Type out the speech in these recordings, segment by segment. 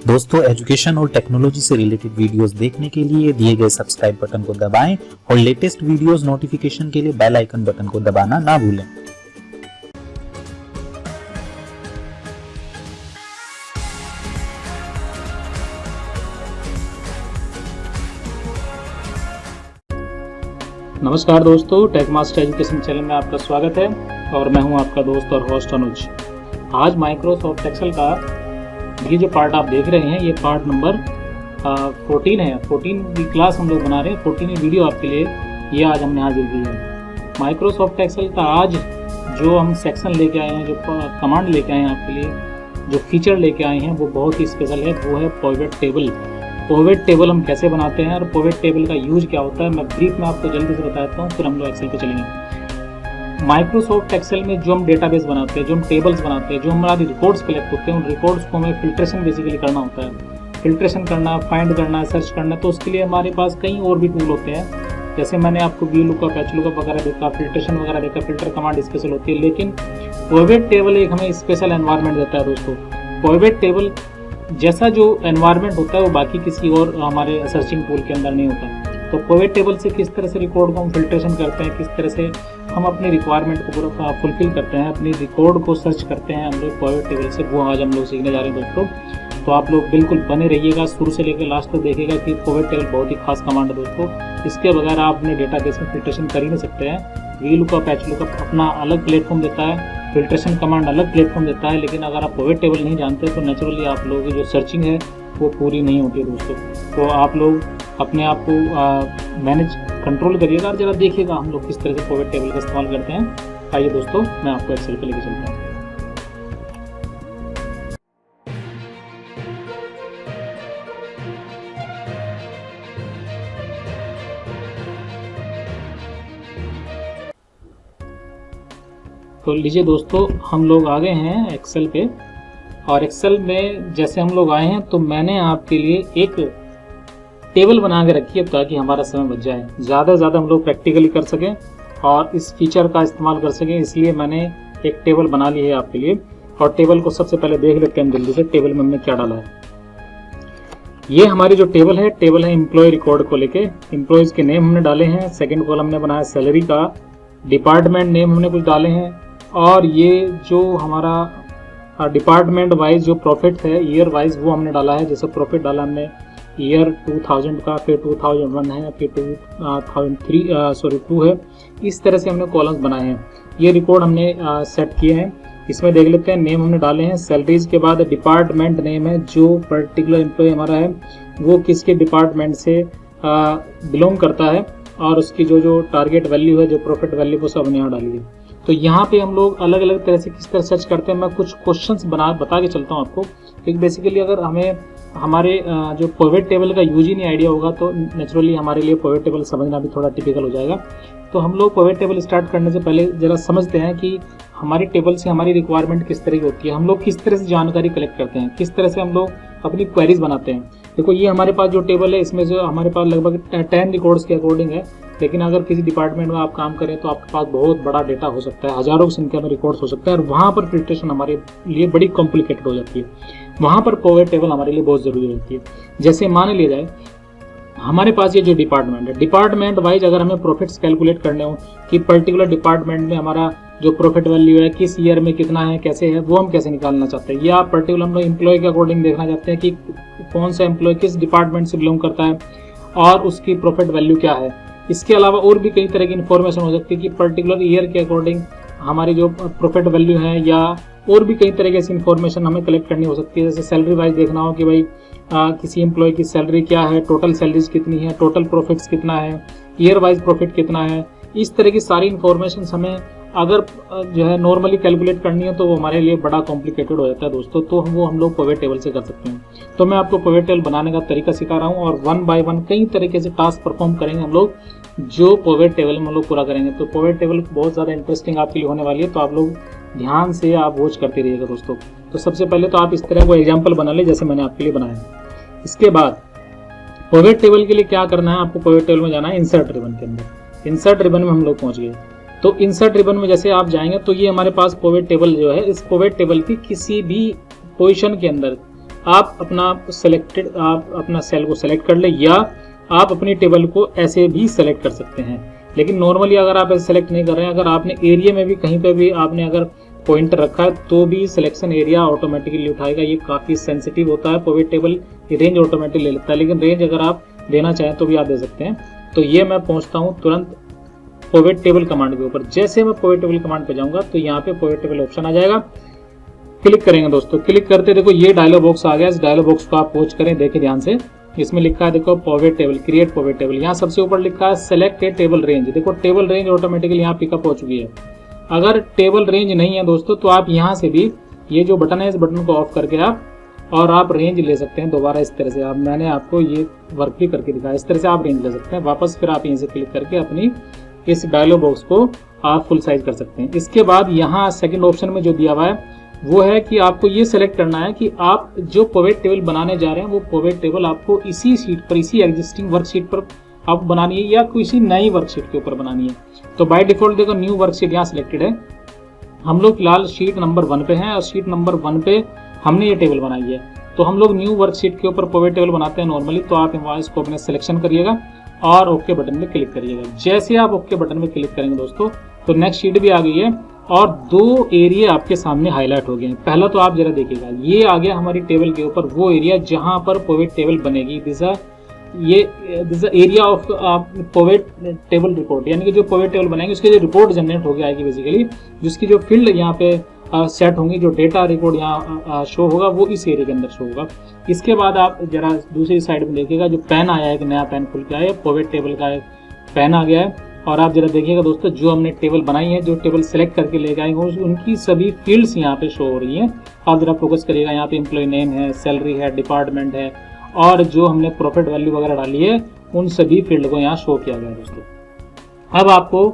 दोस्तों, एजुकेशन और टेक्नोलॉजी से रिलेटेड वीडियोस देखने के लिए दिए गए सब्सक्राइब बटन को दबाएं और लेटेस्ट वीडियोस नोटिफिकेशन के लिए बेल आइकन बटन को दबाना ना भूलें। नमस्कार दोस्तों, टेक मास्टर एजुकेशन चैनल में आपका स्वागत है और मैं हूं आपका दोस्त और होस्ट अनुज। आज माइक्रोसॉफ्ट एक्सेल का ये जो पार्ट आप देख रहे हैं, ये पार्ट नंबर 14 है। 14 की क्लास हम लोग बना रहे हैं, 14वीं वीडियो आपके लिए ये आज हमने हाजिर की है। माइक्रोसॉफ्ट एक्सेल का आज जो हम सेक्शन लेके आए हैं, जो कमांड लेके आए हैं आपके लिए, जो फीचर लेके आए हैं, वो बहुत ही स्पेशल है। वो है पिवट टेबल। पिवट टेबल हम कैसे बनाते हैं और पिवट टेबल का यूज क्या होता है, मैं ब्रीफ में आपको जल्दी से बताता हूँ, फिर हम लोग एक्सेल पे चलेंगे। माइक्रोसॉफ्ट एक्सेल में जो हम डेटाबेस बनाते हैं, जो हम टेबल्स बनाते हैं, जो हमारे रिकॉर्ड्स कलेक्ट होते हैं, उन रिकॉर्ड्स को हमें फिल्ट्रेशन बेसिकली करना होता है। फिल्ट्रेशन करना, फाइंड करना, सर्च करना, तो उसके लिए हमारे पास कई और भी टूल होते हैं। जैसे मैंने आपको VLOOKUP, HLOOKUP वगैरह देखा, फिल्ट्रेशन वगैरह देखा, फिल्टर कमांड स्पेशल होती है। लेकिन पिवट टेबल एक हमें स्पेशल एनवायरनमेंट देता है दोस्तों। पिवट टेबल जैसा जो एनवायरनमेंट होता है वो बाकी किसी और हमारे सर्चिंग टूल के अंदर नहीं होता। तो पिवट टेबल से किस तरह से रिकॉर्ड को हम फिल्ट्रेशन करते हैं, किस तरह से हम अपनी रिक्वायरमेंट को पूरा फुलफिल करते हैं, अपनी रिकॉर्ड को सर्च करते हैं हम लोग पिवट टेबल से, वो आज हम लोग सीखने जा रहे हैं दोस्तों। तो आप लोग बिल्कुल बने रहिएगा, शुरू से लेकर लास्ट तक देखिएगा कि पिवट टेबल बहुत ही खास कमांड है दोस्तों। इसके बगैर आप अपने डेटाबेस में फिल्ट्रेशन कर ही नहीं सकते हैं। VLOOKUP, HLOOKUP अपना अलग प्लेटफॉर्म देता है, फिल्ट्रेशन कमांड अलग प्लेटफॉर्म देता है, लेकिन अगर आप पिवट टेबल नहीं जानते तो नेचुरली आप लोगों की जो सर्चिंग है वो पूरी नहीं होती है दोस्तों। तो आप लोग अपने आप को मैनेज कंट्रोल करिएगा और जरा देखिएगा हम लोग किस तरह से पिवट टेबल का इस्तेमाल करते हैं। आइए दोस्तों, मैं आपको एक्सेल पे लेके चलता हूँ। तो लीजिए दोस्तों, हम लोग आ गए हैं एक्सेल पे, और एक्सेल में जैसे हम लोग आए हैं तो मैंने आपके लिए एक टेबल बना के रखी है ताकि हमारा समय बच जाए, ज़्यादा से ज़्यादा हम लोग प्रैक्टिकली कर सकें और इस फीचर का इस्तेमाल कर सकें। इसलिए मैंने एक टेबल बना ली है आपके लिए, और टेबल को सबसे पहले देख लेते हैं जल्दी से टेबल में हमने क्या डाला है। ये हमारी जो टेबल है एम्प्लॉय रिकॉर्ड को लेके। एम्प्लॉयज़ के नेम हमने डाले हैं, सेकेंड कॉलम हमने बनाया सैलरी का, डिपार्टमेंट नेम हमने कुछ डाले हैं, और ये जो हमारा डिपार्टमेंट वाइज जो प्रॉफिट है ईयर वाइज वो हमने डाला है। जैसे प्रॉफिट डाला हमने ईयर 2000 का, फिर 2001 है, फिर 2 है। इस तरह से हमने कॉलम्स बनाए हैं। ये रिकॉर्ड हमने सेट किए हैं। इसमें देख लेते हैं, नेम हमने डाले हैं, सैलरीज के बाद डिपार्टमेंट नेम है, जो पर्टिकुलर एम्प्लॉय हमारा है वो किसके डिपार्टमेंट से बिलोंग करता है, और उसकी जो टारगेट वैल्यू है, जो प्रॉफिट वैल्यू, वो सब हमने यहाँ डाली है। तो यहाँ पे हम लोग अलग अलग तरह से किस तरह सर्च करते हैं, मैं कुछ क्वेश्चंस बता के चलता हूँ आपको। एक बेसिकली अगर हमें हमारे जो पिवट टेबल का यूज ही नहीं आइडिया होगा तो नेचुरली हमारे लिए पिवट टेबल समझना भी थोड़ा टिपिकल हो जाएगा। तो हम लोग पिवट टेबल स्टार्ट करने से पहले जरा समझते हैं कि हमारी टेबल से हमारी रिक्वायरमेंट किस तरह की होती है, हम लोग किस तरह से जानकारी कलेक्ट करते हैं, किस तरह से हम लोग अपनी क्वेरीज बनाते हैं। देखो, ये हमारे पास जो टेबल है, इसमें जो हमारे पास लगभग 10 रिकॉर्ड्स के अकॉर्डिंग है। लेकिन अगर किसी डिपार्टमेंट में आप काम करें तो आपके पास बहुत बड़ा डेटा हो सकता है, हजारों की संख्या में रिकॉर्ड्स हो सकता है, और वहाँ पर फिल्ट्रेशन हमारे लिए बड़ी कॉम्प्लिकेटेड हो जाती है। वहाँ पर पिवट टेबल हमारे लिए बहुत ज़रूरी रहती है। जैसे मान लिया जाए हमारे पास ये जो डिपार्टमेंट है, डिपार्टमेंट वाइज अगर हमें प्रॉफिट्स कैलकुलेट करने हो कि पर्टिकुलर डिपार्टमेंट में हमारा जो प्रॉफिट वैल्यू है किस ईयर में कितना है, कैसे है, वो हम कैसे निकालना चाहते हैं, या पर्टिकुलर हम लोग एम्प्लॉय के अकॉर्डिंग देखना चाहते हैं कि कौन सा एम्प्लॉय किस डिपार्टमेंट से बिलोंग करता है और उसकी प्रॉफिट वैल्यू क्या है। इसके अलावा और भी कई तरह की इन्फॉर्मेशन हो सकती है कि पर्टिकुलर ईयर के अकॉर्डिंग हमारी जो प्रॉफिट वैल्यू है, या और भी कई तरह की ऐसी इन्फॉर्मेशन हमें कलेक्ट करनी हो सकती है। जैसे सैलरी वाइज देखना हो कि भाई किसी एम्प्लॉय की सैलरी क्या है, टोटल सैलरीज कितनी है, टोटल प्रॉफिट्स कितना है, ईयर वाइज प्रॉफिट कितना है। इस तरह की सारी इन्फॉर्मेशन हमें अगर जो है नॉर्मली कैलकुलेट करनी है तो वो हमारे लिए बड़ा कॉम्प्लिकेटेड हो जाता है दोस्तों। तो वो हम लोग पिवट टेबल से कर सकते हैं। तो मैं आपको पिवट टेबल बनाने का तरीका सिखा रहा हूँ, और 1 बाय 1 कई तरीके से टास्क परफॉर्म करेंगे हम लोग, जो पिवट टेबल में हम लोग पूरा करेंगे। तो पिवट टेबल बहुत ज़्यादा इंटरेस्टिंग आपके लिए होने वाली है, तो आप लोग ध्यान से आप वॉच करते रहिएगा दोस्तों। तो सबसे पहले तो आप इस तरह को एग्जाम्पल बना ले जैसे मैंने आपके लिए बनाया। इसके बाद पिवट टेबल के लिए क्या करना है, आपको पिवट टेबल में जाना है इंसर्ट रिबन के अंदर। इंसर्ट रिबन में हम लोग पहुंच गए। तो इंसर्ट रिबन में जैसे आप जाएंगे तो ये हमारे पास पिवट टेबल जो है, इस पिवट टेबल की किसी भी पोजीशन के अंदर आप अपना सेल को सेलेक्ट कर ले, या आप अपनी टेबल को ऐसे भी सेलेक्ट कर सकते हैं। लेकिन नॉर्मली अगर आप ऐसे सेलेक्ट नहीं कर रहे हैं, अगर आपने एरिया में भी कहीं पे भी आपने अगर पॉइंटर रखा है तो भी सिलेक्शन एरिया ऑटोमेटिकली उठाएगा। ये काफ़ी सेंसिटिव होता है, पिवट टेबल रेंज ऑटोमेटिक ले लेता है, लेकिन रेंज अगर आप देना चाहें तो भी आप दे सकते हैं। तो ये मैं पहुंचता हूं तुरंत पिवट टेबल कमांड के ऊपर। जैसे मैं पिवट टेबल कमांड पे जाऊंगा तो यहाँ पे पिवट टेबल ऑप्शन आ जाएगा, क्लिक करेंगे दोस्तों। क्लिक करते देखो ये डायलॉग बॉक्स आ गया। इस डायलॉग बॉक्स को आप वॉच करें, देखिए ध्यान से। इसमें लिखा है देखो pivot table, create pivot table. यहाँ सबसे ऊपर लिखा है सेलेक्ट ए टेबल रेंज। देखो टेबल रेंज ऑटोमेटिकली यहाँ पिकअप हो चुकी है। अगर टेबल रेंज नहीं है दोस्तों तो आप यहाँ से भी ये जो बटन है इस बटन को ऑफ करके आप रेंज ले सकते हैं दोबारा। इस तरह से मैंने आपको ये वर्क भी करके दिखाया, इस तरह से आप रेंज ले सकते हैं वापस। फिर आप यहीं से क्लिक करके अपनी इस डायलॉग बॉक्स को आप फुल साइज कर सकते हैं। इसके बाद यहाँ सेकंड ऑप्शन में जो दिया हुआ है वो है कि आपको ये सेलेक्ट करना है कि आप जो पिवट टेबल बनाने जा रहे हैं वो पिवट टेबल आपको इसी शीट पर, इसी एग्जिस्टिंग वर्कशीट पर आपको बनानी है या किसी नई वर्कशीट के ऊपर बनानी है। तो बाय डिफॉल्ट देखो न्यू वर्कशीट यहाँ सिलेक्टेड है। हम लोग फिलहाल शीट नंबर 1 पे हैं और शीट नंबर 1 पे हमने ये टेबल बनाई है। तो हम लोग न्यू वर्कशीट के ऊपर पिवट टेबल बनाते हैं नॉर्मली। तो आप वहाँ इसको अपने सिलेक्शन करिएगा और ओके बटन में क्लिक करिएगा। जैसे आप ओके बटन में क्लिक करेंगे दोस्तों तो नेक्स्ट शीट भी आ गई है और 2 एरिया आपके सामने हाईलाइट हो गए हैं। पहला तो आप जरा देखिएगा, ये आ गया हमारी टेबल के ऊपर वो एरिया जहां पर पिवट टेबल बनेगी। This area of pivot table report, यानी कि जो पिवट टेबल बनेंगे उसके जो रिपोर्ट जनरेट हो गया आएगी बेसिकली, जिसकी जो फील्ड यहाँ पे सेट होंगी, जो डेटा रिकॉर्ड यहाँ शो होगा वो इस एरिया के अंदर शो होगा। इसके बाद आप जरा दूसरी साइड में देखिएगा, जो पेन आया है, एक नया पेन खुल के आया है, पिवट टेबल का एक पेन आ गया है। और आप जरा देखिएगा दोस्तों, जो हमने टेबल बनाई है, जो टेबल सेलेक्ट करके ले गए हैं उनकी सभी फील्ड्स यहाँ पे शो हो रही हैं। आप जरा फोकस करिएगा, यहाँ पे एम्प्लॉय नेम है, सैलरी है, डिपार्टमेंट है और जो हमने प्रॉफिट वैल्यू वगैरह डाली है उन सभी फील्ड को यहाँ शो किया गया है दोस्तों। अब आपको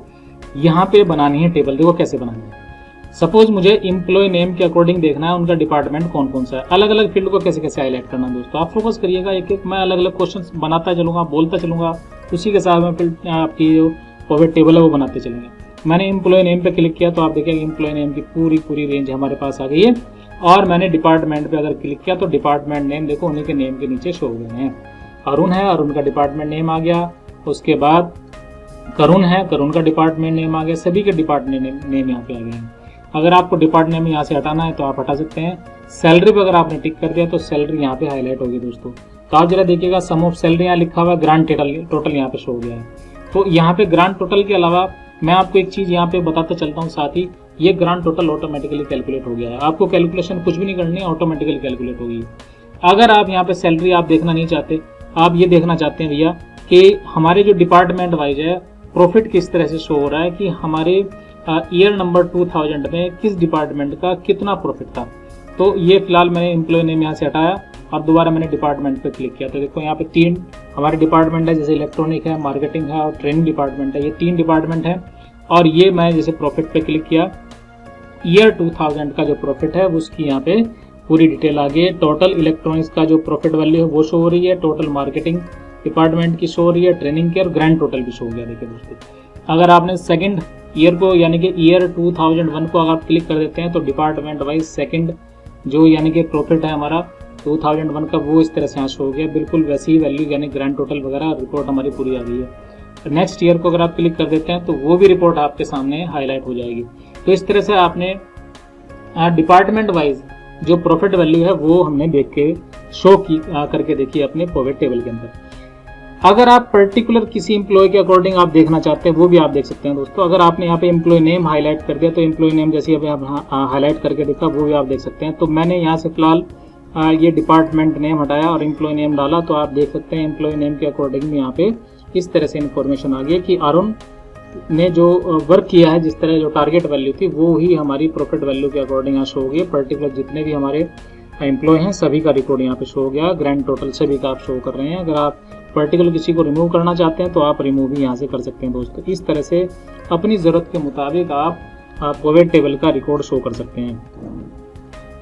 यहाँ पे बनानी है टेबल। देखो कैसे बनानी है। सपोज मुझे एम्प्लॉय नेम के अकॉर्डिंग देखना है उनका डिपार्टमेंट कौन कौन सा है, अलग अलग फील्ड को कैसे कैसे हाईलाइट करना है दोस्तों। आप फोकस करिएगा, एक एक मैं अलग अलग क्वेश्चन बनाता चलूंगा, बोलता चलूंगा, उसी के साथ में फिर आपकी जो पिवट टेबल है वो बनाते चलेंगे। मैंने एम्प्लॉय नेम पे क्लिक किया तो आप देखिए एम्प्लॉय नेम की पूरी रेंज हमारे पास आ गई है। और मैंने डिपार्टमेंट पे अगर क्लिक किया तो डिपार्टमेंट नेम देखो उन्हीं के नेम के नीचे शो हो गए हैं। अरुण है, अरुण का डिपार्टमेंट नेम आ गया। उसके बाद करुण है, करुण का डिपार्टमेंट नेम आ गया। सभी के डिपार्टमेंट नेम यहाँ पे आ गए हैं। अगर आपको डिपार्टमेंट नेम यहाँ से हटाना है तो आप हटा सकते हैं। सैलरी पे अगर आपने टिक कर दिया तो सैलरी यहाँ पे हाईलाइट होगी दोस्तों। तो आप जरा देखिएगा, सम ऑफ सैलरी यहाँ लिखा हुआ है, ग्रांड टोटल यहाँ पे शो हो गया है। तो यहाँ पे ग्रांड टोटल के अलावा मैं आपको एक चीज यहाँ पे बताता चलता हूँ साथ ही, ये ग्रांड टोटल ऑटोमेटिकली कैलकुलेट हो गया है। आपको कैलकुलेशन कुछ भी नहीं करनी है, ऑटोमेटिकली कैलकुलेट होगी। अगर आप यहाँ पे सैलरी आप देखना नहीं चाहते, आप ये देखना चाहते हैं भैया कि हमारे जो डिपार्टमेंट वाइज है प्रॉफिट किस तरह से शो हो रहा है, कि हमारे ईयर नंबर 2000 में किस डिपार्टमेंट का कितना प्रॉफिट था। तो ये फिलहाल मैंने एम्प्लॉय नेम यहाँ से हटाया और दोबारा मैंने डिपार्टमेंट पे क्लिक किया। तो देखो यहाँ पे 3 हमारे डिपार्टमेंट है, जैसे इलेक्ट्रॉनिक है, मार्केटिंग है और ट्रेनिंग डिपार्टमेंट है। ये 3 डिपार्टमेंट है। और ये मैं जैसे प्रॉफिट पे क्लिक किया, ईयर 2000 का जो प्रॉफिट है उसकी यहाँ पे पूरी डिटेल आ गई है। टोटल इलेक्ट्रॉनिक्स का जो प्रॉफिट वैल्यू है वो शो हो रही है, टोटल मार्केटिंग डिपार्टमेंट की शो हो रही है, ट्रेनिंग की, और ग्रैंड टोटल भी शो हो गया। देखिए दोस्तों, अगर आपने सेकंड ईयर को यानी कि ईयर 2001 को अगर आप क्लिक कर देते हैं तो डिपार्टमेंट वाइज सेकंड जो यानी कि प्रॉफिट है हमारा 2001 का वो इस तरह से यहाँ शो हो गया। बिल्कुल वैसी ही वैल्यू यानी ग्रैंड टोटल वगैरह रिपोर्ट हमारी पूरी आ गई है। नेक्स्ट ईयर को अगर आप क्लिक कर देते हैं तो वो भी रिपोर्ट आपके सामने हाईलाइट हो जाएगी। तो इस तरह से आपने डिपार्टमेंट वाइज जो प्रॉफिट वैल्यू है वो हमने देख के शो की करके देखी अपने पिवट टेबल के अंदर। अगर आप पर्टिकुलर किसी एम्प्लॉय के अकॉर्डिंग आप देखना चाहते हैं वो भी आप देख सकते हैं दोस्तों। अगर आपने यहाँ पे एम्प्लॉय नेम हाईलाइट कर दिया तो एम्प्लॉय नेम जैसे अभी आप हाईलाइट करके देखा वो भी आप देख सकते हैं। तो मैंने यहाँ से फिलहाल ये डिपार्टमेंट नेम हटाया और एम्प्लॉय नेम डाला, तो आप देख सकते हैं एम्प्लॉय नेम के अकॉर्डिंग यहाँ पे इस तरह से इन्फॉर्मेशन आ गई कि अरुण ने जो वर्क किया है, जिस तरह जो टारगेट वैल्यू थी वो ही हमारी प्रॉफिट वैल्यू के अकॉर्डिंग यहाँ शो हो गई। पर्टिकुलर जितने भी हमारे एम्प्लॉय हैं सभी का रिकॉर्ड यहाँ पे शो हो गया, ग्रैंड टोटल सभी का आप शो कर रहे हैं। अगर आप पर्टिकुलर किसी को रिमूव करना चाहते हैं तो आप रिमूव भी यहाँ से कर सकते हैं दोस्तों। इस तरह से अपनी ज़रूरत के मुताबिक आप पिवट टेबल का रिकॉर्ड शो कर सकते हैं।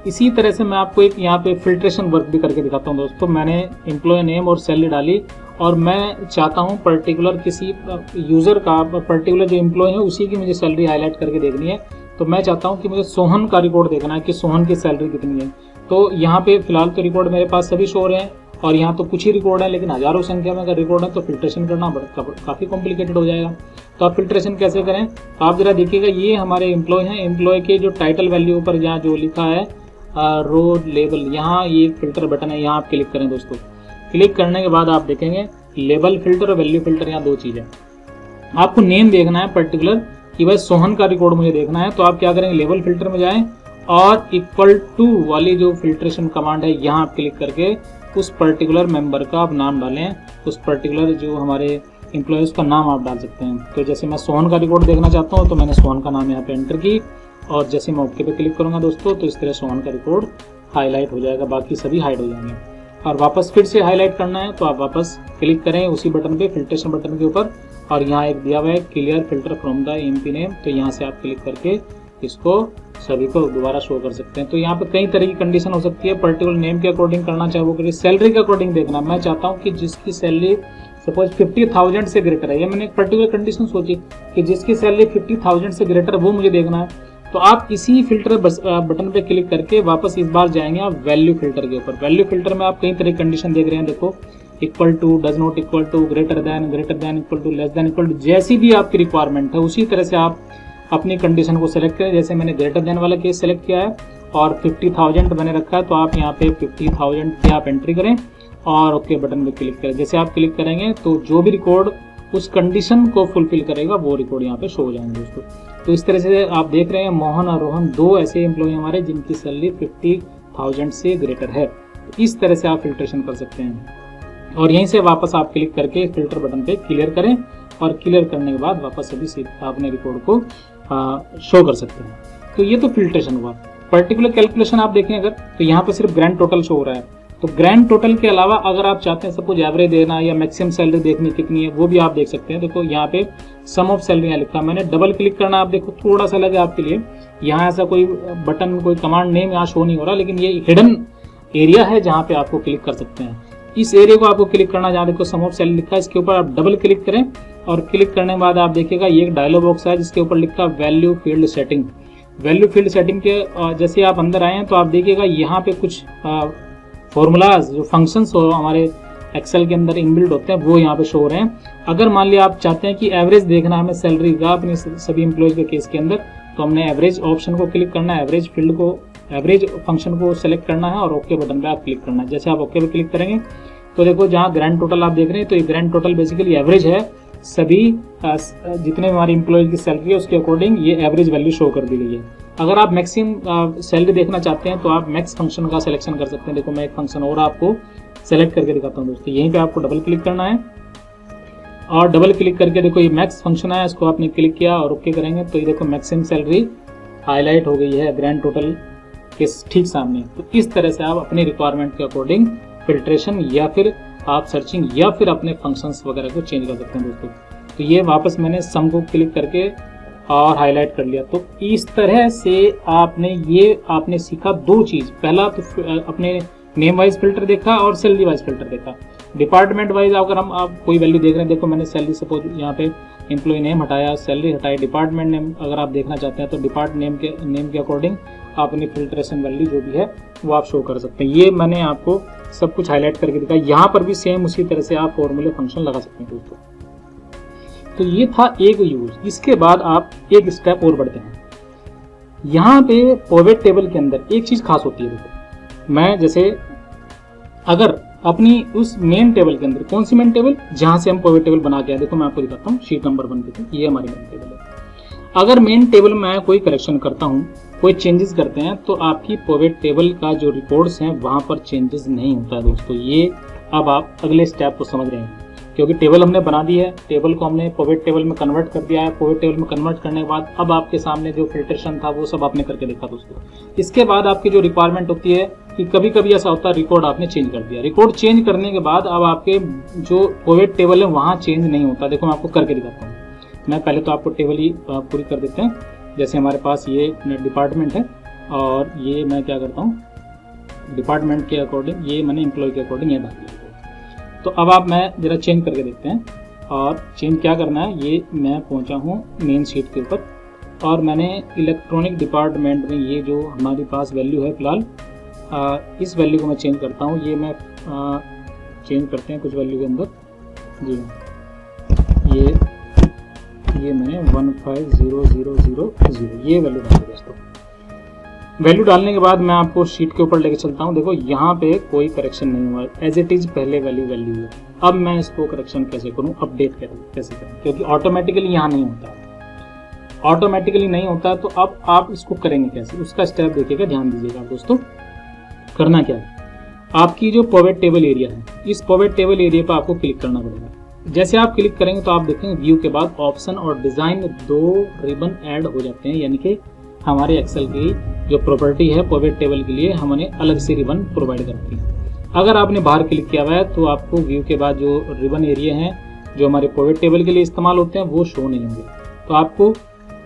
इसी तरह से मैं आपको एक यहाँ पे फिल्ट्रेशन वर्क भी करके दिखाता हूँ दोस्तों। मैंने एम्प्लॉय नेम और सैलरी डाली और मैं चाहता हूँ पर्टिकुलर किसी यूज़र का पर्टिकुलर जो एम्प्लॉय है उसी की मुझे सैलरी हाईलाइट करके देखनी है। तो मैं चाहता हूँ कि मुझे सोहन का रिकॉर्ड देखना है कि सोहन की सैलरी कितनी है। तो यहाँ पे फिलहाल तो रिकॉर्ड मेरे पास सभी शो हो रहे हैं और यहाँ तो कुछ ही रिकॉर्ड है, लेकिन हजारों संख्या में अगर रिकॉर्ड है तो फिल्ट्रेशन करना काफ़ी कॉम्प्लिकेटेड हो जाएगा। तो आप फिल्ट्रेशन कैसे करें, तो आप जरा देखिएगा, ये हमारे एम्प्लॉय हैं, एम्प्लॉय के जो टाइटल वैल्यू पर यहाँ जो लिखा है रो लेबल, यहाँ ये एक फिल्टर बटन है, यहाँ आप क्लिक करें दोस्तों। क्लिक करने के बाद आप देखेंगे लेबल फिल्टर और वैल्यू फिल्टर, यहाँ दो चीज़ है। आपको नेम देखना है पर्टिकुलर कि भाई सोहन का रिकॉर्ड मुझे देखना है, तो आप क्या करेंगे, लेबल फिल्टर में जाएं और इक्वल टू वाली जो फिल्ट्रेशन कमांड है यहाँ आप क्लिक करके उस पर्टिकुलर मेंबर का आप नाम डालें, उस पर्टिकुलर जो हमारे एम्प्लॉयज़ का नाम आप डाल सकते हैं। तो जैसे मैं सोहन का रिकॉर्ड देखना चाहता हूँ तो मैंने सोहन का नाम यहाँ पे एंटर की और जैसे मैं ओके पे क्लिक करूँगा दोस्तों तो इस तरह सोहन का रिकॉर्ड हाईलाइट हो जाएगा, बाकी सभी हाइड हो जाएंगे। और वापस फिर से हाईलाइट करना है तो आप वापस क्लिक करें उसी बटन पे, फिल्ट्रेशन बटन के ऊपर, और यहाँ एक दिया हुआ है clear filter from the MP name, तो यहाँ से आप क्लिक करके इसको सभी को दोबारा शो कर सकते हैं। तो यहाँ पे कई तरह की कंडीशन हो सकती है, पर्टिकुलर नेम के अकॉर्डिंग करना चाहे वो करिए, सैलरी के अकॉर्डिंग देखना। मैं चाहता हूँ कि जिसकी सैलरी सपोज 50,000 से ग्रेटर है, ये मैंने एक पर्टिकुलर कंडीशन सोची कि जिसकी सैलरी 50,000 से ग्रेटर वो मुझे देखना है, तो आप इसी फिल्टर बटन पे क्लिक करके वापस इस बार जाएंगे आप वैल्यू फिल्टर के ऊपर। वैल्यू फिल्टर में आप कई तरह की कंडीशन देख रहे हैं, देखो equal to, does not equal to, greater than, equal to, less than equal to, जैसी भी आपकी रिक्वायरमेंट है उसी तरह से आप अपनी कंडीशन को सेलेक्ट करें। जैसे मैंने ग्रेटर देन वाला केस सेलेक्ट किया है और 50,000 मैंने रखा है, तो आप यहाँ पे 50,000 की आप एंट्री करें और ओके बटन पे क्लिक करें। जैसे आप क्लिक करेंगे तो जो भी रिकॉर्ड उस कंडीशन को फुलफिल करेगा वो रिकॉर्ड यहाँ पे शो हो जाएंगे दोस्तों। तो इस तरह से आप देख रहे हैं मोहन और रोहन दो ऐसे एम्प्लॉय हमारे जिनकी सैलरी 50,000 से ग्रेटर है। तो इस तरह से आप फिल्ट्रेशन कर सकते हैं और यहीं से वापस आप क्लिक करके फिल्टर बटन पे क्लियर करें और क्लियर करने के बाद वापस सभी अपने रिकॉर्ड को शो कर सकते हैं। तो ये तो फिल्ट्रेशन हुआ। पर्टिकुलर कैलकुलेशन आप देखें अगर, तो यहाँ पे सिर्फ ग्रैंड टोटल शो हो रहा है। तो ग्रैंड टोटल के अलावा अगर आप चाहते हैं सपोज एवरेज देना या मैक्सिमम सैलरी देखनी कितनी है वो भी आप देख सकते हैं। देखो यहाँ पे सम ऑफ सैलरी यहाँ लिखा, मैंने डबल क्लिक करना, आप देखो थोड़ा सा लगे आपके लिए, यहाँ ऐसा कोई बटन कोई कमांड नेम यहाँ शो नहीं हो रहा, लेकिन ये हिडन एरिया है जहाँ पे आपको क्लिक कर सकते हैं। इस एरिया को आपको क्लिक करना, जहाँ देखो सम ऑफ सैलरी लिखा है इसके ऊपर आप डबल क्लिक करें और क्लिक करने के बाद आप देखिएगा ये एक डायलॉग बॉक्स है जिसके ऊपर लिखा value field setting. Value field setting के जैसे आप अंदर आए हैं तो आप देखिएगा यहाँ पे कुछ फॉर्मूलाज जो फंक्शंस हो हमारे एक्सेल के अंदर इनबिल्ट होते हैं वो यहाँ पे शो हो रहे हैं। अगर मान लिया आप चाहते हैं कि एवरेज देखना हमें सैलरी का अपनी सभी एम्प्लॉयज के केस के अंदर, तो हमने एवरेज ऑप्शन को क्लिक करना है, एवरेज फील्ड को, एवरेज फंक्शन को सेलेक्ट करना है और ओके बटन पे आप क्लिक करना है। जैसे आप ओके पे क्लिक करेंगे तो देखो जहाँ ग्रैंड टोटल आप देख रहे हैं, तो ये ग्रैंड टोटल बेसिकली एवरेज है, सभी जितने हमारे एम्प्लॉयज की सैलरी है उसके अकॉर्डिंग ये एवरेज वैल्यू शो कर दी गई है। अगर आप मैक्सिमम सैलरी देखना चाहते हैं तो आप मैक्स फंक्शन का सिलेक्शन कर सकते हैं। देखो मैं एक फंक्शन और आपको सेलेक्ट करके दिखाता हूँ दोस्तों। यहीं पे आपको डबल क्लिक करना है और डबल क्लिक करके देखो ये मैक्स फंक्शन है, इसको आपने क्लिक किया और ओके करेंगे तो ये देखो मैक्सिमम सैलरी हाईलाइट हो गई है ग्रैंड टोटल के ठीक सामने। तो इस तरह से आप अपने रिक्वायरमेंट के अकॉर्डिंग फिल्ट्रेशन या फिर आप सर्चिंग या फिर अपने फंक्शंस वगैरह को चेंज कर सकते हैं दोस्तों। तो ये वापस मैंने सम को क्लिक करके और हाईलाइट कर लिया। तो इस तरह से आपने सीखा दो चीज, पहला तो अपने नेम वाइज फिल्टर देखा और सैलरी वाइज फिल्टर देखा। डिपार्टमेंट वाइज अगर हम आप कोई वैल्यू देख रहे हैं, देखो मैंने सैलरी सपोज यहाँ पे एम्प्लॉय नेम हटाया, सैलरी हटाई, डिपार्टमेंट नेम अगर आप देखना चाहते हैं तो डिपार्टमेंट नेम के अकॉर्डिंग आप अपनी फिल्ट्रेशन वैल्यू जो भी है वो आप शो कर सकते हैं। ये मैंने आपको सब कुछ हाईलाइट करके दिखाया। यहाँ पर भी सेम उसी तरह से आप फॉर्मूले फंक्शन लगा सकते हैं दोस्तों। तो ये था एक यूज। इसके बाद आप एक स्टेप और बढ़ते हैं। यहाँ पे पिवट टेबल के अंदर एक चीज खास होती है। देखो मैं जैसे अगर अपनी उस मेन टेबल के अंदर, कौन सी मेन टेबल, जहां से हम पिवट टेबल बना के आए, देखो मैं आपको दिखाता हूँ शीट नंबर 1 पे, ये हमारी मेन टेबल है। अगर मेन टेबल में कोई करेक्शन करता हूँ, कोई चेंजेस करते हैं, तो आपकी पिवट टेबल का जो रिकॉर्ड्स हैं वहां पर चेंजेस नहीं होता है दोस्तों। ये अब आप अगले स्टेप को समझ रहे हैं, क्योंकि टेबल हमने बना दी है, टेबल को हमने पिवट टेबल में कन्वर्ट कर दिया है। पिवट टेबल में कन्वर्ट करने के बाद अब आपके सामने जो फिल्ट्रेशन था वो सब आपने करके देखा दोस्तों। इसके बाद आपकी जो रिक्वायरमेंट होती है कि कभी कभी ऐसा होता है रिकॉर्ड आपने चेंज कर दिया, रिकॉर्ड चेंज करने के बाद अब आपके जो पिवट टेबल है वहाँ चेंज नहीं होता। देखो मैं आपको करके दिखाता हूँ। मैं पहले तो आपको टेबल ही पूरी कर देते हैं। जैसे हमारे पास ये डिपार्टमेंट है और ये मैं क्या करता हूँ, डिपार्टमेंट के अकॉर्डिंग ये मैंने एम्प्लॉय के अकॉर्डिंग ये डाल दिया। तो अब आप मैं जरा चेंज करके देखते हैं। और चेंज क्या करना है, ये मैं पहुंचा हूँ मेन शीट के ऊपर और मैंने इलेक्ट्रॉनिक डिपार्टमेंट में ये जो हमारे पास वैल्यू है फिलहाल इस वैल्यू को मैं चेंज करता हूँ, ये मैं चेंज करते हैं कुछ वैल्यू के अंदर जी। ये मैंने 150000 ये वैल्यू डाल दी दोस्तों। वैल्यू डालने के बाद मैं आपको शीट के ऊपर लेके चलता हूँ। देखो यहाँ पे कोई करेक्शन नहीं हुआ, एज इट इज पहले वैल्यू है। अब मैं इसको करेक्शन कैसे करूँ, अपडेट कैसे करूँ, क्योंकि ऑटोमेटिकली यहाँ नहीं होता, ऑटोमेटिकली नहीं होता। तो अब आप इसको करेंगे कैसे, उसका स्टेप देखिएगा, ध्यान दीजिएगा दोस्तों। करना क्या है, आपकी जो पिवट टेबल एरिया है, इस पिवट टेबल एरिया पर आपको क्लिक करना पड़ेगा। जैसे आप क्लिक करेंगे तो आप देखेंगे व्यू के बाद ऑप्शन और डिजाइन 2 रिबन ऐड हो जाते हैं, यानी कि हमारे एक्सेल की जो प्रॉपर्टी है पिवट टेबल के लिए हमने अलग से रिबन प्रोवाइड कर दी है। अगर आपने बाहर क्लिक किया हुआ है तो आपको व्यू के बाद जो रिबन एरिया हैं जो हमारे पिवट टेबल के लिए इस्तेमाल होते हैं वो शो नहीं होंगे। तो आपको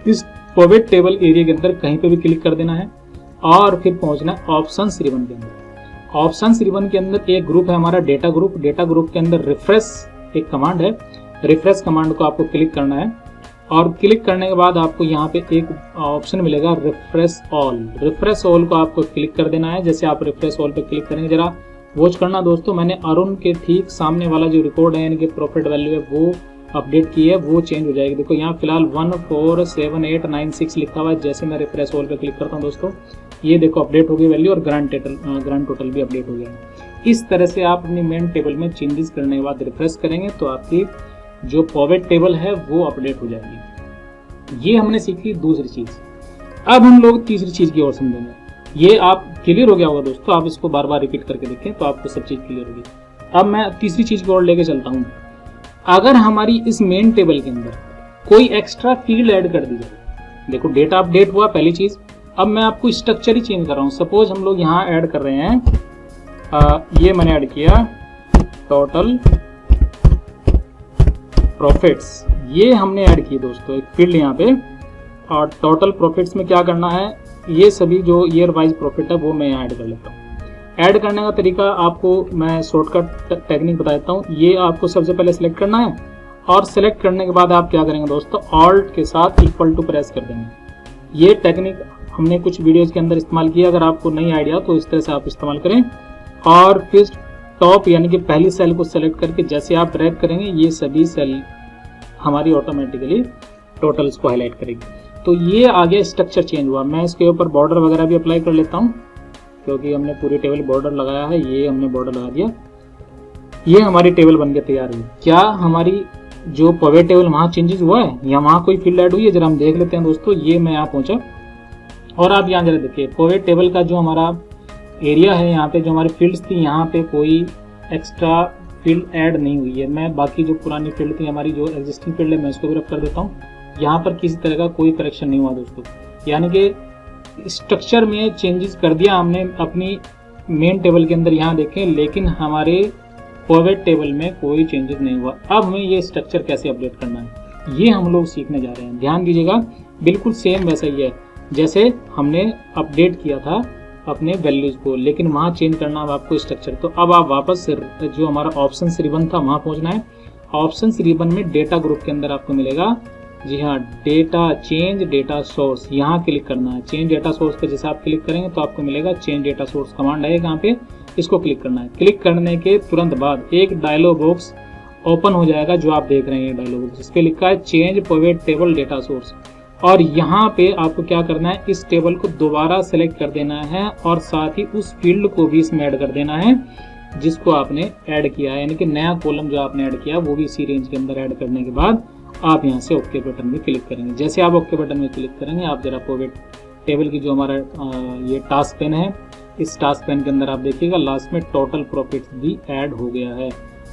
इस पिवट टेबल एरिया के अंदर कहीं पे भी क्लिक कर देना है और फिर पहुंचना है ऑप्शंस रिबन के अंदर। ऑप्शंस रिबन के अंदर एक ग्रुप है हमारा डेटा ग्रुप। डेटा ग्रुप के अंदर रिफ्रेश एक कमांड है, रिफ्रेश कमांड को आपको क्लिक करना है और क्लिक करने के बाद आपको यहाँ पे एक ऑप्शन मिलेगा रिफ्रेश ऑल। रिफ्रेश ऑल को आपको क्लिक कर देना है। जैसे आप रिफ्रेश ऑल पे क्लिक करेंगे, जरा वॉच करना दोस्तों, मैंने अरुण के ठीक सामने वाला जो रिकॉर्ड है यानी कि प्रॉफिट वैल्यू है वो अपडेट की है, वो चेंज हो जाएगी। देखो यहाँ फिलहाल 147896 लिखा हुआ है। जैसे मैं रिफ्रेश ऑल पे क्लिक करता हूँ दोस्तों, ये देखो अपडेट हो गई वैल्यू और ग्रांड टोटल भी अपडेट हो गया है। इस तरह से आप अपनी मेन टेबल में चेंजेस करने के बाद रिफ्रेश करेंगे तो आपकी जो पिवट टेबल है वो अपडेट हो जाएगी। ये हमने सीखी दूसरी चीज। अब हम लोग तीसरी चीज की ओर समझेंगे। ये आप क्लियर हो गया होगा दोस्तों, आप इसको बार बार रिपीट करके देखें तो आपको सब चीज क्लियर होगी। अब मैं तीसरी चीज की ओर लेके चलता हूँ। अगर हमारी इस मेन टेबल के अंदर कोई एक्स्ट्रा फील्ड ऐड कर दी जाए, देखो डेटा अपडेट हुआ पहली चीज। अब मैं आपको स्ट्रक्चर ही चेंज कर रहा हूँ। सपोज हम लोग यहाँ ऐड कर रहे हैं, ये मैंने ऐड किया टोटल प्रॉफिट्स, ये हमने ऐड की दोस्तों एक फील्ड यहाँ पे। और टोटल प्रॉफिट्स में क्या करना है, ये सभी जो ईयर वाइज प्रॉफिट है वो मैं यहाँ ऐड कर लेता हूँ। ऐड करने का तरीका आपको मैं शॉर्टकट टेक्निक बताता हूँ। ये आपको सबसे पहले सिलेक्ट करना है और सिलेक्ट करने के बाद आप क्या करेंगे दोस्तों, ऑल्ट के साथ इक्वल टू प्रेस कर देंगे। ये टेक्निक हमने कुछ वीडियोस के अंदर इस्तेमाल किया, अगर आपको नहीं आइडिया तो इस तरह से आप इस्तेमाल करें। और फिर टॉप यानी कि पहली सेल को सेलेक्ट करके जैसे आप ड्रैग करेंगे ये सभी सेल हमारी ऑटोमेटिकली टोटल्स को हाईलाइट करेगी। तो ये आगे स्ट्रक्चर चेंज हुआ। मैं इसके ऊपर बॉर्डर वगैरह भी अप्लाई कर लेता हूँ क्योंकि हमने पूरी टेबल बॉर्डर लगाया है। ये हमने बॉर्डर लगा दिया, ये हमारी टेबल बनके तैयार हुई। क्या हमारी जो पिवट टेबल वहाँ चेंजेस हुआ है या वहाँ कोई फील्ड ऐड हुई है, जरा हम देख लेते हैं दोस्तों। ये मैं यहाँ पहुंचा और आप यहाँ जरा देखिए पिवट टेबल का जो हमारा एरिया है, यहाँ पे जो हमारी फील्ड्स थी यहाँ पे कोई एक्स्ट्रा फील्ड ऐड नहीं हुई है। मैं बाकी जो पुरानी फील्ड थी हमारी जो एग्जिस्टिंग फील्ड है मैं इसको भी रख कर देता हूँ। यहाँ पर किसी तरह का कोई करेक्शन नहीं हुआ दोस्तों, यानी कि स्ट्रक्चर में चेंजेस कर दिया हमने अपनी मेन टेबल के अंदर, यहाँ देखें, लेकिन हमारे पिवट टेबल में कोई चेंजेस नहीं हुआ। अब हमें ये स्ट्रक्चर कैसे अपडेट करना है ये हम लोग सीखने जा रहे हैं। ध्यान दीजिएगा, बिल्कुल सेम वैसा ही है जैसे हमने अपडेट किया था अपने वैल्यूज को, लेकिन वहाँ चेंज करना अब आपको स्ट्रक्चर। तो अब आप वापस जो हमारा ऑप्शंस रिबन था वहाँ पहुँचना है। ऑप्शंस रिबन में डेटा ग्रुप के अंदर आपको मिलेगा, जी हाँ, डेटा चेंज डेटा सोर्स, यहाँ क्लिक करना है। चेंज डेटा सोर्स पे जैसे आप क्लिक करेंगे तो आपको मिलेगा चेंज डेटा सोर्स कमांड है यहाँ पे, इसको क्लिक करना है। क्लिक करने के तुरंत बाद एक डायलॉग बॉक्स ओपन हो जाएगा जो आप देख रहे हैं डायलॉग बॉक्स, इस पे लिखा है change pivot table data source. और यहाँ पे आपको क्या करना है, इस टेबल को दोबारा सेलेक्ट कर देना है और साथ ही उस फील्ड को भी इसमें ऐड कर देना है जिसको आपने ऐड किया है, यानी कि नया कॉलम जो आपने ऐड किया वो भी इसी रेंज के अंदर ऐड करने के बाद आप यहाँ से ओके बटन में क्लिक करेंगे। जैसे आप ओके बटन में क्लिक करेंगे, आप जरा पिवट टेबल की जो हमारा ये टास्क पेन है, इस टास्क पेन के अंदर आप देखिएगा लास्ट में टोटल प्रॉफिट्स भी ऐड हो गया है।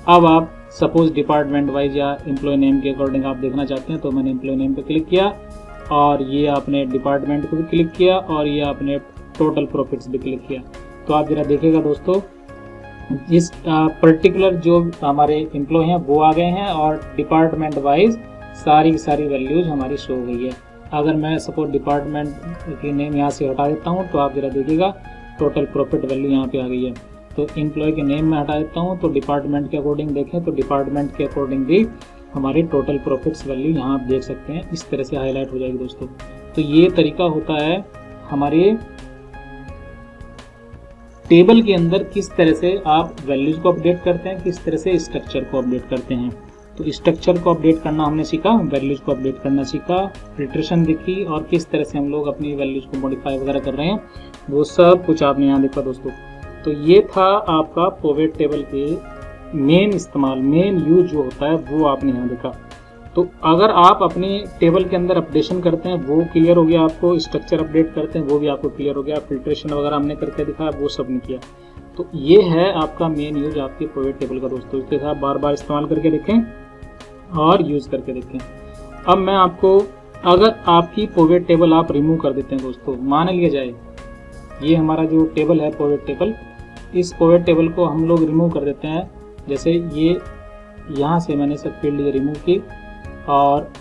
अब आप सपोज डिपार्टमेंट वाइज या एम्प्लॉय नेम के अकॉर्डिंग आप देखना चाहते हैं तो मैंने एम्प्लॉय नेम पे क्लिक किया और ये आपने डिपार्टमेंट को भी क्लिक किया और ये आपने टोटल प्रॉफिट्स भी क्लिक किया। तो आप जरा देखिएगा दोस्तों, इस पर्टिकुलर जो हमारे एम्प्लॉय हैं वो आ गए हैं और डिपार्टमेंट वाइज सारी वैल्यूज हमारी शो हो गई है। अगर मैं सपोज डिपार्टमेंट की नेम यहाँ से हटा देता हूँ तो आप जरा देखिएगा टोटल प्रॉफिट वैल्यू यहाँ पे आ गई है। तो एम्प्लॉय के नेम में हटा देता हूँ तो डिपार्टमेंट के अकॉर्डिंग देखें तो डिपार्टमेंट के अकॉर्डिंग भी हमारी टोटल प्रॉफिट्स वैल्यू यहाँ आप देख सकते हैं, इस तरह से हाईलाइट हो जाएगी दोस्तों। तो ये तरीका होता है हमारे टेबल के अंदर किस तरह से आप वैल्यूज को अपडेट करते हैं, किस तरह से स्ट्रक्चर को अपडेट करते हैं। तो स्ट्रक्चर को अपडेट करना हमने सीखा, वैल्यूज को अपडेट करना सीखा, फिल्ट्रेशन देखी और किस तरह से हम लोग अपनी वैल्यूज को मॉडिफाई वगैरह कर रहे हैं, वो सब कुछ आपने यहाँ देखा दोस्तों। तो ये था आपका पिवट टेबल के मेन इस्तेमाल, मेन यूज जो होता है वो आपने यहाँ देखा। तो अगर आप अपने टेबल के अंदर अपडेशन करते हैं वो क्लियर हो गया आपको, स्ट्रक्चर अपडेट करते हैं वो भी आपको क्लियर हो गया, फिल्ट्रेशन वगैरह हमने करके दिखाया वो सब नहीं किया। तो ये है आपका मेन यूज आपके पिवट टेबल का दोस्तों। इसके साथ बार बार इस्तेमाल करके देखें और यूज करके देखें। अब मैं आपको, अगर आपकी पिवट टेबल आप रिमूव कर देते हैं दोस्तों, मान लिया जाए ये हमारा जो टेबल है पिवट टेबल, इस पिवट टेबल को हम लोग रिमूव कर देते हैं। जैसे ये यहाँ से मैंने सब फील्ड ये रिमूव की और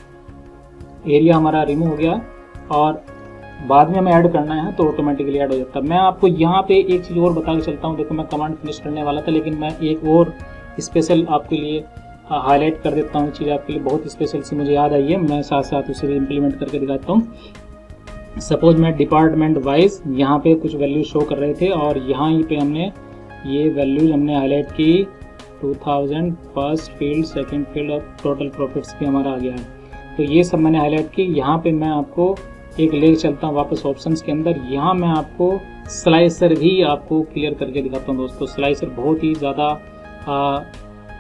एरिया हमारा रिमूव हो गया और बाद में हमें ऐड करना है तो ऑटोमेटिकली ऐड हो जाता है। मैं आपको यहाँ पे एक चीज़ और बता के चलता हूँ। देखो मैं कमांड फिनिश करने वाला था लेकिन मैं एक और स्पेशल आपके लिए हाईलाइट कर देता हूँ चीज़, आपके लिए बहुत स्पेशल सी मुझे याद आई है, मैं साथ साथ उसे भी इम्प्लीमेंट करके दिखाता हूँ। सपोज मैं डिपार्टमेंट वाइज यहाँ पे कुछ वैल्यू शो कर रहे थे और यहाँ पे हमने ये वैल्यूज हमने हाईलाइट की 2000 फर्स्ट फील्ड, सेकंड फील्ड और टोटल प्रॉफिट्स भी हमारा आ गया है। तो ये सब मैंने हाईलाइट की। यहाँ पे मैं आपको एक लेके चलता हूँ वापस ऑप्शंस के अंदर, यहाँ मैं आपको स्लाइसर भी आपको क्लियर करके दिखाता हूँ दोस्तों। स्लाइसर बहुत ही ज़्यादा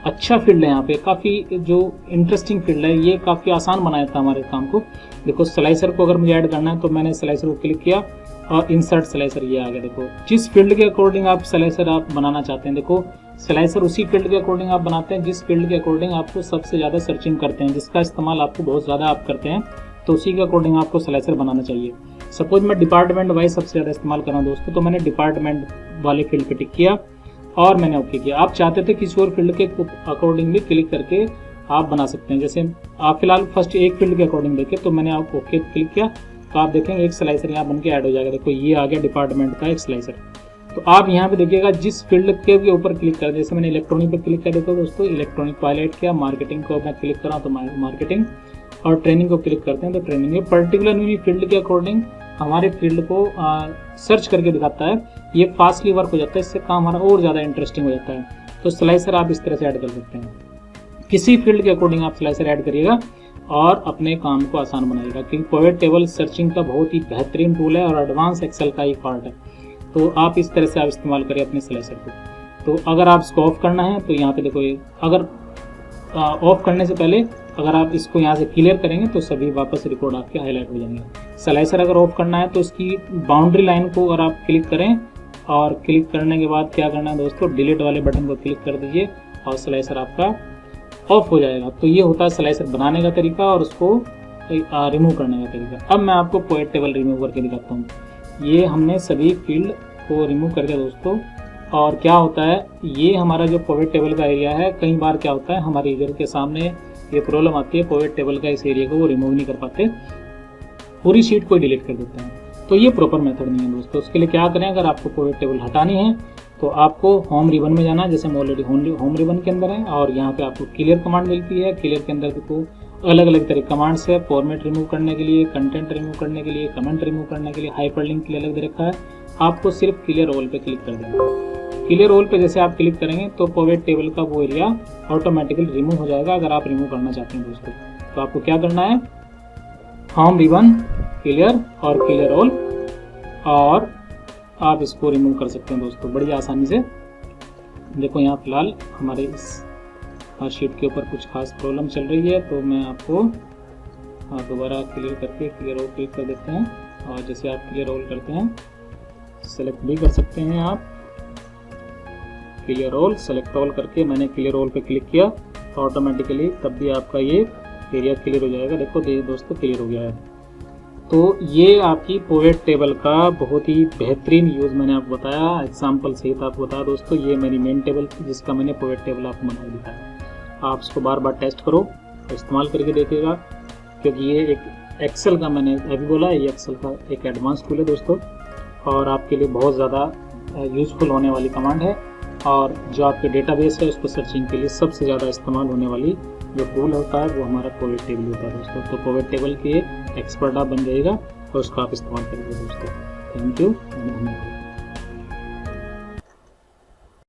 अच्छा फील्ड है, यहाँ पे काफ़ी जो इंटरेस्टिंग फील्ड है, ये काफ़ी आसान बनाया था हमारे काम को। देखो स्लाइसर को अगर मुझे ऐड करना है तो मैंने स्लाइसर को क्लिक किया और इंसर्ट स्लाइसर ये आ गया। देखो जिस फील्ड के अकॉर्डिंग आप स्लाइसर आप बनाना चाहते हैं, देखो स्लाइसर उसी फील्ड के अकॉर्डिंग आप बनाते हैं जिस फील्ड के अकॉर्डिंग आपको सबसे ज़्यादा सर्चिंग करते हैं, जिसका इस्तेमाल आपको बहुत ज़्यादा आप करते हैं, तो उसी के अकॉर्डिंग आपको स्लाइसर बनाना चाहिए। सपोज मैं डिपार्टमेंट वाइज सबसे ज़्यादा इस्तेमाल कर रहा हूँ दोस्तों, तो मैंने डिपार्टमेंट वाले फील्ड पे टिक किया और मैंने ओके किया। आप चाहते थे किसी और फील्ड के अकॉर्डिंग भी क्लिक करके आप बना सकते हैं। जैसे आप फिलहाल फर्स्ट एक फील्ड के अकॉर्डिंग देखें, तो मैंने आप ओके क्लिक किया तो आप देखेंगे एक स्लाइसर यहाँ बन के ऐड हो जाएगा। देखो ये आ गया डिपार्टमेंट का एक स्लाइसर। तो आप यहाँ पे देखिएगा जिस फील्ड के ऊपर क्लिक कर, जैसे मैंने इलेक्ट्रॉनिक पे क्लिक कर देखो दोस्तों, इलेक्ट्रॉनिक को हाईलाइट किया, मार्केटिंग को मैं क्लिक कर रहा हूँ तो मार्केटिंग, और ट्रेनिंग को क्लिक करते हैं तो ट्रेनिंग। ये पर्टिकुलर फील्ड के अकॉर्डिंग हमारे फील्ड को सर्च करके दिखाता है, ये फास्टली वर्क हो जाता है, इससे काम हमारा और ज़्यादा इंटरेस्टिंग हो जाता है। तो स्लाइसर आप इस तरह से ऐड कर सकते हैं, किसी फील्ड के अकॉर्डिंग आप स्लाइसर ऐड करिएगा और अपने काम को आसान बनाएगा। क्योंकि पिवट टेबल सर्चिंग का बहुत ही बेहतरीन टूल है और एडवांस एक्सेल का एक पार्ट है। तो आप इस तरह से आप इस्तेमाल करें अपने स्लाइसर को। तो अगर आप इसको ऑफ करना है तो यहाँ पे देखो, ये अगर ऑफ करने से पहले अगर आप इसको यहाँ से क्लियर करेंगे तो सभी वापस रिकॉर्ड आपके हाईलाइट हो जाएंगे। स्लाइसर अगर ऑफ करना है तो इसकी बाउंड्री लाइन को अगर आप क्लिक करें और क्लिक करने के बाद क्या करना है दोस्तों, डिलीट वाले बटन को क्लिक कर दीजिए और स्लाइसर आपका ऑफ हो जाएगा। तो ये होता है स्लाइसर बनाने का तरीका और उसको रिमूव करने का तरीका। अब मैं आपको पिवट टेबल रिमूव करके दिखाता हूँ। ये हमने सभी फील्ड को रिमूव कर दिया दोस्तों। और क्या होता है, ये हमारा जो पिवट टेबल का एरिया है, कई बार क्या होता है हमारे यूजर के सामने ये प्रॉब्लम आती है, पिवट टेबल का इस एरिया को वो रिमूव नहीं कर पाते, पूरी शीट को डिलीट कर देते हैं। तो ये प्रॉपर मेथड नहीं है दोस्तों। उसके लिए क्या करें, अगर आपको पिवट टेबल हटानी है तो आपको होम रिबन में जाना है। जैसे हम ऑलरेडी होम रिबन के अंदर है और यहाँ पे आपको क्लियर कमांड मिलती है। क्लियर के अंदर देखो अलग अलग तरह कमांड्स है, फॉर्मेट रिमूव करने के लिए, कंटेंट रिमूव करने के लिए, कमेंट रिमूव करने के लिए, हाइपरलिंक के लिए अलग दे रखा है। आपको सिर्फ क्लियर ऑल पे क्लिक कर देना। क्लियर ऑल पे जैसे आप क्लिक करेंगे तो पिवट टेबल का वो एरिया ऑटोमेटिकली रिमूव हो जाएगा। अगर आप रिमूव करना चाहते हैं दोस्तों तो आपको क्या करना है, होम रिबन, क्लियर और क्लियर ऑल, और आप इसको रिमूव कर सकते हैं दोस्तों बड़ी आसानी से। देखो यहाँ फिलहाल हमारे इस शीट के ऊपर कुछ खास प्रॉब्लम चल रही है, तो मैं आपको दोबारा क्लियर करके क्लियर ऑल क्लिक कर देते हैं। और जैसे आप क्लियर ऑल करते हैं, सेलेक्ट भी कर सकते हैं आप, क्लियर ऑल, सेलेक्ट ऑल करके मैंने क्लियर ऑल पे क्लिक किया तो ऑटोमेटिकली तब भी आपका ये एरिया क्लियर हो जाएगा। देखो दोस्तों क्लियर हो गया है। तो ये आपकी पिवट टेबल का बहुत ही बेहतरीन यूज़ मैंने आपको बताया, एग्जाम्पल सहित आपको बताया दोस्तों। ये मेरी मेन टेबल थी जिसका मैंने पिवट टेबल आपको बना दिखाया। आप इसको बार बार टेस्ट करो, इस्तेमाल करके देखिएगा, क्योंकि ये एक एक्सेल का, मैंने अभी बोला, ये एक्सेल का एक एडवांस टूल है दोस्तों और आपके लिए बहुत ज़्यादा यूज़फुल होने वाली कमांड है। और जो आपके डेटाबेस है उसको सर्चिंग के लिए सबसे ज़्यादा इस्तेमाल होने वाली जो टूल होता है वो हमारा पिवट टेबल होता है दोस्तों। तो पिवट टेबल के एक्सपर्ट आप बन जाइएगा और उसका आप इस्तेमाल करिएगा दोस्तों। Thank you.